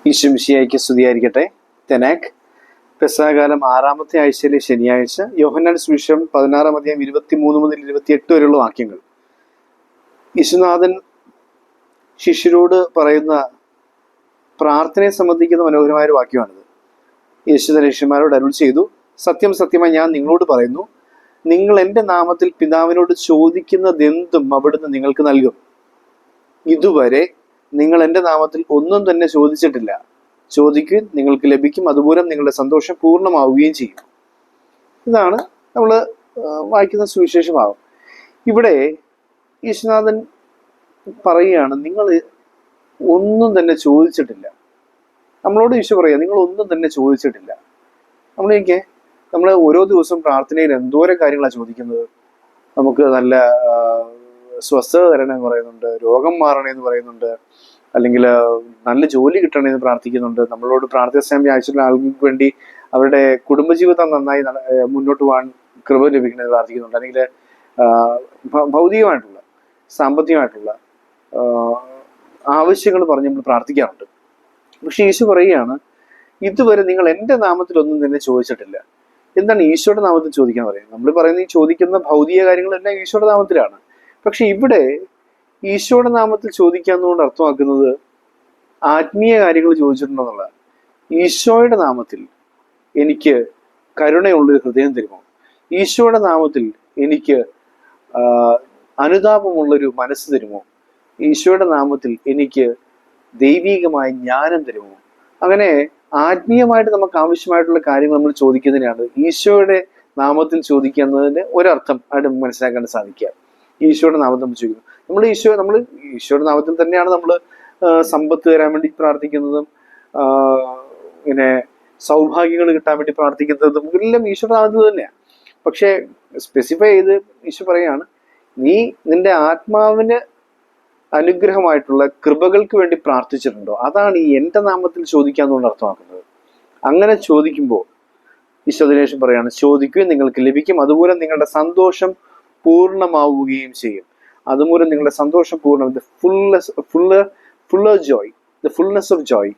ഈശോമിശിഹായ്ക്ക് സ്തുതിയായിരിക്കട്ടെ. തെനാക്ക് പെസഹകാലം 6-ാമത്തെ ആഴ്ചയിലെ ശനിയാഴ്ച. യോഹന്നാൻ സുവിശേഷം 16-23 മുതൽ 28 വരെയുള്ള വാക്യങ്ങൾ. യേശുനാഥൻ ശിഷ്യരോട് പറയുന്ന പ്രാർത്ഥനയെ സംബന്ധിക്കുന്ന മനോഹരമായ ഒരു വാക്യമാണിത്. യേശു തന്റെ ശിഷ്യന്മാരോട് അരുൾ ചെയ്തു, സത്യം സത്യമായി ഞാൻ നിങ്ങളോട് പറയുന്നു, നിങ്ങൾ എൻ്റെ നാമത്തിൽ പിതാവിനോട് ചോദിക്കുന്നതെന്തും അവിടുന്ന് നിങ്ങൾക്ക് നൽകും. ഇതുവരെ നിങ്ങൾ എൻ്റെ നാമത്തിൽ ഒന്നും തന്നെ ചോദിച്ചിട്ടില്ല. ചോദിക്കുവിൻ, നിങ്ങൾക്ക് ലഭിക്കും, അതുമൂലം നിങ്ങളുടെ സന്തോഷം പൂർണ്ണമാവുകയും ചെയ്യും. ഇതാണ് നമ്മൾ വായിക്കുന്ന സുവിശേഷ ഭാഗം. ഇവിടെ യേശുനാഥൻ പറയുകയാണ്, നിങ്ങൾ ഒന്നും തന്നെ ചോദിച്ചിട്ടില്ല. നമ്മളോട് യേശു പറയുക, നിങ്ങൾ ഒന്നും തന്നെ ചോദിച്ചിട്ടില്ല. നമ്മൾ ഓരോ ദിവസവും പ്രാർത്ഥനയിൽ എന്തോരം കാര്യങ്ങളാണ് ചോദിക്കുന്നത്. നമുക്ക് നല്ല സ്വസ്ഥത തരണമെന്ന് പറയുന്നുണ്ട്, രോഗം മാറണമെന്ന് പറയുന്നുണ്ട്, അല്ലെങ്കിൽ നല്ല ജോലി കിട്ടണമെന്ന് പ്രാർത്ഥിക്കുന്നുണ്ട്. നമ്മളോട് പ്രാർത്ഥന സമയം ആവശ്യമുള്ള ആളുകൾക്ക് വേണ്ടി അവരുടെ കുടുംബജീവിതം നന്നായി മുന്നോട്ട് പോകാൻ കൃപ ലഭിക്കണമെന്ന് പ്രാർത്ഥിക്കുന്നുണ്ട്. അല്ലെങ്കിൽ ഭൗതികമായിട്ടുള്ള സാമ്പത്തികമായിട്ടുള്ള ആവശ്യങ്ങൾ പറഞ്ഞ് നമ്മൾ പ്രാർത്ഥിക്കാറുണ്ട്. പക്ഷെ യേശു പറയുകയാണ്, ഇതുവരെ നിങ്ങൾ എൻ്റെ നാമത്തിൽ ഒന്നും തന്നെ ചോദിച്ചിട്ടില്ല. എന്താണ് ഈശോയുടെ നാമത്തിൽ ചോദിക്കാൻ പറയുന്നത്? നമ്മൾ പറയുന്നത് ഈ ചോദിക്കുന്ന ഭൗതിക കാര്യങ്ങളെല്ലാം ഈശോയുടെ നാമത്തിലാണ്. പക്ഷെ ഇവിടെ ഈശോയുടെ നാമത്തിൽ ചോദിക്കാന്നുകൊണ്ട് അർത്ഥമാക്കുന്നത് ആത്മീയ കാര്യങ്ങൾ ചോദിച്ചിട്ടുണ്ടെന്നുള്ളതാണ്. ഈശോയുടെ നാമത്തിൽ എനിക്ക് കരുണയുള്ളൊരു ഹൃദയം തരുമോ? ഈശോയുടെ നാമത്തിൽ എനിക്ക് അനുതാപമുള്ളൊരു മനസ്സ് തരുമോ? ഈശോയുടെ നാമത്തിൽ എനിക്ക് ദൈവീകമായ ജ്ഞാനം തരുമോ? അങ്ങനെ ആത്മീയമായിട്ട് നമുക്ക് ആവശ്യമായിട്ടുള്ള കാര്യങ്ങൾ നമ്മൾ ചോദിക്കുന്നതിനാണ് ഈശോയുടെ നാമത്തിൽ ചോദിക്കുന്നതിന് ഒരർത്ഥം ആയിട്ട് മനസ്സിലാക്കാൻ സാധിക്കുക. ഈശോയുടെ നാമത്തിൽ നമ്മൾ ചോദിക്കുന്നു. നമ്മൾ ഈശോയുടെ നാമത്തിൽ തന്നെയാണ് നമ്മൾ സമ്പത്ത് തരാൻ വേണ്ടി പ്രാർത്ഥിക്കുന്നതും ഇങ്ങനെ സൗഭാഗ്യങ്ങൾ കിട്ടാൻ വേണ്ടി പ്രാർത്ഥിക്കുന്നതും എല്ലാം ഈശോയുടെ നാമത്തിൽ തന്നെയാണ്. പക്ഷെ സ്പെസിഫൈ ചെയ്ത് ഈശോ പറയാണ്, നീ നിന്റെ ആത്മാവിന് അനുഗ്രഹമായിട്ടുള്ള കൃപകൾക്ക് വേണ്ടി പ്രാർത്ഥിച്ചിട്ടുണ്ടോ? അതാണ് ഈ എൻ്റെ നാമത്തിൽ ചോദിക്കാന്നുകൊണ്ട് അർത്ഥമാക്കുന്നത്. അങ്ങനെ ചോദിക്കുമ്പോൾ ഈശോ ദിനേശൻ പറയാണ്, ചോദിക്കുകയും നിങ്ങൾക്ക് ലഭിക്കും, അതുമൂലം നിങ്ങളുടെ സന്തോഷം പൂർണ്ണമാവുകയും ചെയ്യും. അതുമൂലം നിങ്ങളുടെ സന്തോഷം ദ ഫുൾനെസ് ഓഫ് ജോയ്.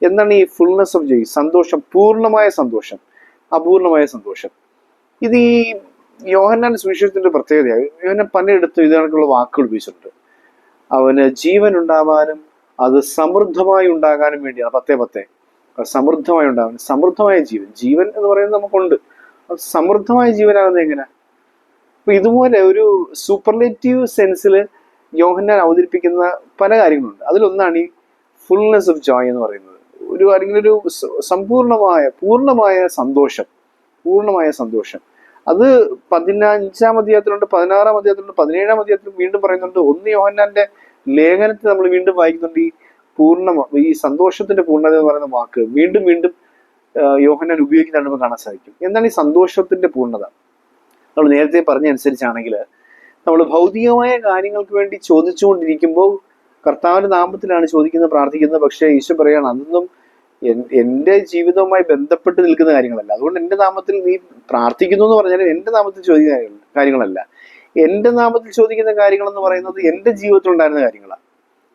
എന്താണ് ഈ ഫുൾനെസ് ഓഫ് ജോയ്? സന്തോഷം, പൂർണ്ണമായ സന്തോഷം, അപൂർണമായ സന്തോഷം. ഇത് ഈ യോഹന്നാൻ സുവിശേഷത്തിന്റെ പ്രത്യേകതയായി. യോഹന്നാൻ പലയിടത്തും ഇത് കണക്കുള്ള വാക്കുകൾ ഉപയോഗിച്ചിട്ടുണ്ട്. അവന് ജീവൻ ഉണ്ടാവാനും അത് സമൃദ്ധമായി ഉണ്ടാകാനും വേണ്ടിയാണ്. 10 സമൃദ്ധമായി ഉണ്ടാവാൻ, സമൃദ്ധമായ ജീവൻ എന്ന് പറയുന്നത് നമുക്കുണ്ട്. അത് സമൃദ്ധമായ ജീവനാകുന്നത് എങ്ങനെ? അപ്പൊ ഇതുപോലെ ഒരു സൂപ്പർലേറ്റീവ് സെൻസിൽ യോഹന്നാൻ അവതരിപ്പിക്കുന്ന പല കാര്യങ്ങളുണ്ട്. അതിലൊന്നാണ് ഈ ഫുൾനെസ് ഓഫ് ജോയ് എന്ന് പറയുന്നത്. അല്ലെങ്കിൽ ഒരു പൂർണ്ണമായ സന്തോഷം. അത് 15-ാം അധ്യായത്തിലുണ്ട്, 16-ാം അധ്യായത്തിലുണ്ട്, 17-ാം അധ്യായത്തിലും വീണ്ടും പറയുന്നുണ്ട്. 1 യോഹന്നാന്റെ ലേഖനത്തിൽ നമ്മൾ വീണ്ടും വായിക്കുന്നുണ്ട് ഈ സന്തോഷത്തിന്റെ പൂർണ്ണത എന്ന് പറയുന്ന വാക്ക് വീണ്ടും യോഹന്നാൻ ഉപയോഗിക്കുന്നതാണ് നമുക്ക് കാണാൻ സാധിക്കും. എന്താണ് ഈ സന്തോഷത്തിന്റെ പൂർണ്ണത? നമ്മൾ നേരത്തെ പറഞ്ഞ അനുസരിച്ചാണെങ്കിൽ നമ്മൾ ഭൗതികമായ കാര്യങ്ങൾക്ക് വേണ്ടി ചോദിച്ചുകൊണ്ടിരിക്കുമ്പോൾ കർത്താവിന്റെ നാമത്തിലാണ് ചോദിക്കുന്നത്, പ്രാർത്ഥിക്കുന്നത്. പക്ഷേ ഈശോ പറയാണ്, അതൊന്നും എൻ്റെ ജീവിതവുമായി ബന്ധപ്പെട്ട് നിൽക്കുന്ന കാര്യങ്ങളല്ല. അതുകൊണ്ട് എൻ്റെ നാമത്തിൽ നീ പ്രാർത്ഥിക്കുന്നു എന്ന് പറഞ്ഞാലും എൻ്റെ നാമത്തിൽ ചോദിക്കുന്ന കാര്യങ്ങളല്ല. എൻ്റെ നാമത്തിൽ ചോദിക്കുന്ന കാര്യങ്ങൾ എന്ന് പറയുന്നത് എൻ്റെ ജീവിതത്തിൽ ഉണ്ടായിരുന്ന കാര്യങ്ങളാണ്.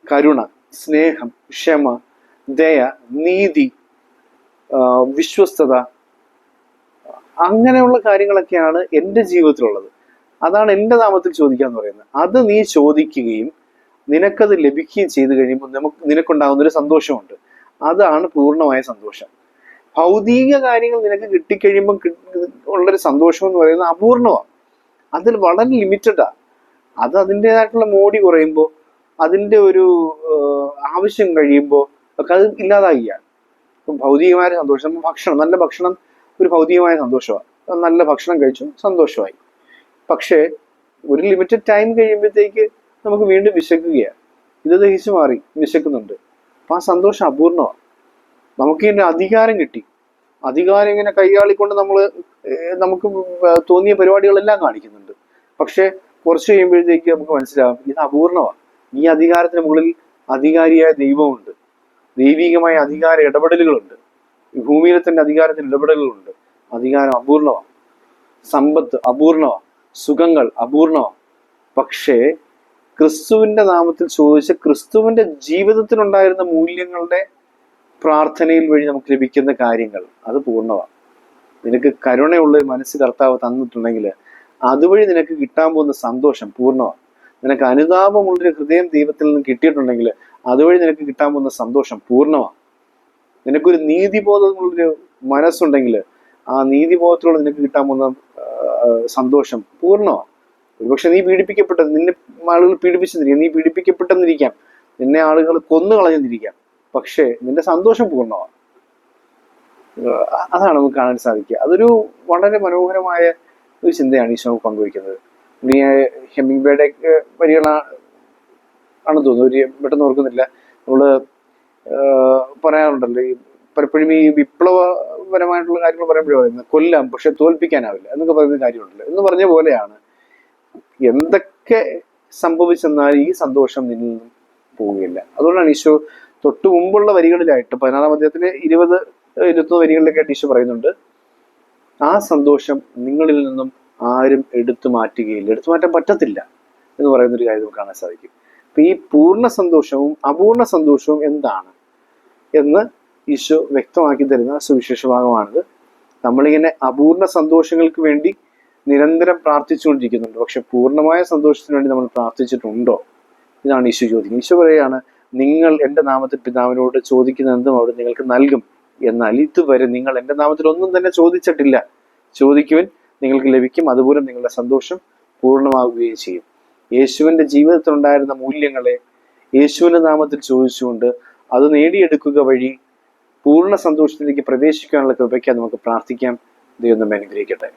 കരുണ, സ്നേഹം, ക്ഷമ, ദയ, നീതി, വിശ്വസ്തത, അങ്ങനെയുള്ള കാര്യങ്ങളൊക്കെയാണ് എൻ്റെ ജീവിതത്തിലുള്ളത്. അതാണ് എൻ്റെ നാമത്തിൽ ചോദിക്കാന്ന് പറയുന്നത്. അത് നീ ചോദിക്കുകയും നിനക്കത് ലഭിക്കുകയും ചെയ്തു കഴിയുമ്പോൾ നിനക്കുണ്ടാകുന്നൊരു സന്തോഷമുണ്ട്. അതാണ് പൂർണ്ണമായ സന്തോഷം. ഭൗതിക കാര്യങ്ങൾ നിനക്ക് കിട്ടിക്കഴിയുമ്പോൾ ഉള്ളൊരു സന്തോഷം എന്ന് പറയുന്നത് അപൂർണമാണ്. അതിൽ വളരെ ലിമിറ്റഡാണ്. അത് അതിൻ്റെതായിട്ടുള്ള മോടി കുറയുമ്പോൾ, അതിൻ്റെ ഒരു ആവശ്യം കഴിയുമ്പോൾ ഒക്കെ അത് ഇല്ലാതാകുകയാണ്. ഇപ്പം ഭൗതികമായ സന്തോഷം, നല്ല ഭക്ഷണം ഒരു ഭൗതികമായ സന്തോഷമാണ്. നല്ല ഭക്ഷണം കഴിച്ചു, സന്തോഷമായി. പക്ഷേ ഒരു ലിമിറ്റഡ് ടൈം കഴിയുമ്പോഴത്തേക്ക് നമുക്ക് വീണ്ടും വിശക്കുകയാണ്. ഇത് ദഹിച്ചു മാറി വിശക്കുന്നുണ്ട്. അപ്പം ആ സന്തോഷം അപൂർണമാണ്. നമുക്ക് ഇതിൻ്റെ അധികാരം കിട്ടി. അധികാരം ഇങ്ങനെ കൈയാളിക്കൊണ്ട് നമുക്ക് തോന്നിയ പരിപാടികളെല്ലാം കാണിക്കുന്നുണ്ട്. പക്ഷെ കുറച്ച് കഴിയുമ്പോഴത്തേക്ക് നമുക്ക് മനസ്സിലാവും, ഇത് അപൂർണമാണ്. ഈ അധികാരത്തിന് മുകളിൽ അധികാരിയായ ദൈവമുണ്ട്. ദൈവികമായ അധികാര ഇടപെടലുകളുണ്ട്. ഭൂമിയിലെ തന്നെ അധികാരത്തിന് ഇടപെടലുകളുണ്ട്. അധികാരം അപൂർണമാണ്. സമ്പത്ത് അപൂർണമാണ്. സുഖങ്ങൾ അപൂർണമാണ്. പക്ഷേ ക്രിസ്തുവിന്റെ നാമത്തിൽ ചോദിച്ച ക്രിസ്തുവിന്റെ ജീവിതത്തിലുണ്ടായിരുന്ന മൂല്യങ്ങളുടെ പ്രാർത്ഥനയിൽ വഴി നമുക്ക് ലഭിക്കുന്ന കാര്യങ്ങൾ അത് പൂർണ്ണമാണ്. നിനക്ക് കരുണയുള്ളൊരു മനസ്സ് കർത്താവ് തന്നിട്ടുണ്ടെങ്കിൽ അതുവഴി നിനക്ക് കിട്ടാൻ പോകുന്ന സന്തോഷം പൂർണ്ണമാണ്. നിനക്ക് അനുതാപമുള്ളൊരു ഹൃദയം ദൈവത്തിൽ നിന്ന് കിട്ടിയിട്ടുണ്ടെങ്കിൽ അതുവഴി നിനക്ക് കിട്ടാൻ പോകുന്ന സന്തോഷം പൂർണ്ണമാണ്. നിനക്കൊരു നീതിബോധമുള്ളൊരു മനസ്സുണ്ടെങ്കിൽ ആ നീതിബോധത്തിലൂടെ നിനക്ക് കിട്ടാൻ പോകുന്ന സന്തോഷം പൂർണ്ണമാണ്. ഒരുപക്ഷെ നീ പീഡിപ്പിക്കപ്പെട്ടത്, നിന്നെ ആളുകൾ പീഡിപ്പിച്ചെന്നിരിക്കാം, നീ പീഡിപ്പിക്കപ്പെട്ടെന്നിരിക്കാം, നിന്നെ ആളുകൾ കൊന്നു കളഞ്ഞെന്നിരിക്കാം, പക്ഷേ നിന്റെ സന്തോഷം പൂർണ്ണമാണ്. അതാണ് നമുക്ക് കാണാൻ സാധിക്കുക. അതൊരു വളരെ മനോഹരമായ ഒരു ചിന്തയാണ് ഈശോ പങ്കുവയ്ക്കുന്നത്. ഈ ഹെമിംഗ്വേയുടെ വരികളാണ് തോന്നുന്നു, ഒരു പെട്ടെന്ന് ഓർക്കുന്നില്ല. നമ്മള് പറയാറുണ്ടല്ലോ, ഈ പലപ്പോഴും ഈ വിപ്ലവപരമായിട്ടുള്ള കാര്യങ്ങൾ പറയുമ്പോഴേ പറയുന്നത് കൊല്ലാം പക്ഷെ തോൽപ്പിക്കാനാവില്ല എന്നൊക്കെ പറയുന്ന കാര്യമുണ്ടല്ലോ. എന്ന് പറഞ്ഞ പോലെയാണ് എന്തൊക്കെ സംഭവിച്ചെന്നാൽ ഈ സന്തോഷം നിന്നിൽ നിന്നും പോവുകയില്ല. അതുകൊണ്ടാണ് ഈശോ തൊട്ടു മുമ്പുള്ള വരികളിലായിട്ട് 16-ാം അധ്യായത്തിലെ 20-21 വരികളിലൊക്കെയായിട്ട് ഈശോ പറയുന്നുണ്ട്, ആ സന്തോഷം നിങ്ങളിൽ നിന്നും ആരും എടുത്തു മാറ്റുകയില്ല, എടുത്തു മാറ്റാൻ പറ്റത്തില്ല എന്ന് പറയുന്നൊരു കാര്യം നമുക്ക് കാണാൻ സാധിക്കും. അപ്പൊ ഈ പൂർണ്ണ സന്തോഷവും അപൂർണ സന്തോഷവും എന്താണ് എന്ന് ഈശോ വ്യക്തമാക്കി തരുന്ന സുവിശേഷ ഭാഗമാണിത്. നമ്മളിങ്ങനെ അപൂർണ സന്തോഷങ്ങൾക്ക് വേണ്ടി നിരന്തരം പ്രാർത്ഥിച്ചുകൊണ്ടിരിക്കുന്നുണ്ട്, പക്ഷെ പൂർണ്ണമായ സന്തോഷത്തിന് വേണ്ടി നമ്മൾ പ്രാർത്ഥിച്ചിട്ടുണ്ടോ? ഇതാണ് ഈശോ ചോദിക്കുന്നത്. ഈശോ പറയുകയാണ്, നിങ്ങൾ എൻ്റെ നാമത്തിൽ പിതാവിനോട് ചോദിക്കുന്ന എന്തും അവിടെ നിങ്ങൾക്ക് നൽകും, എന്നാൽ ഇതുവരെ നിങ്ങൾ എൻ്റെ നാമത്തിൽ ഒന്നും തന്നെ ചോദിച്ചിട്ടില്ല. ചോദിക്കുവാൻ നിങ്ങൾക്ക് ലഭിക്കും, അതുപോലെ നിങ്ങളുടെ സന്തോഷം പൂർണ്ണമാവുകയും ചെയ്യും. യേശുവിൻ്റെ ജീവിതത്തിലുണ്ടായിരുന്ന മൂല്യങ്ങളെ യേശുവിൻ്റെ നാമത്തിൽ ചോദിച്ചുകൊണ്ട് അത് നേടിയെടുക്കുക വഴി പൂർണ്ണ സന്തോഷത്തിലേക്ക് പ്രവേശിക്കാനുള്ള കൃപയ്ക്ക് നമുക്ക് പ്രാർത്ഥിക്കാം. ദൈവം നമ്മെ അനുഗ്രഹിക്കട്ടെ.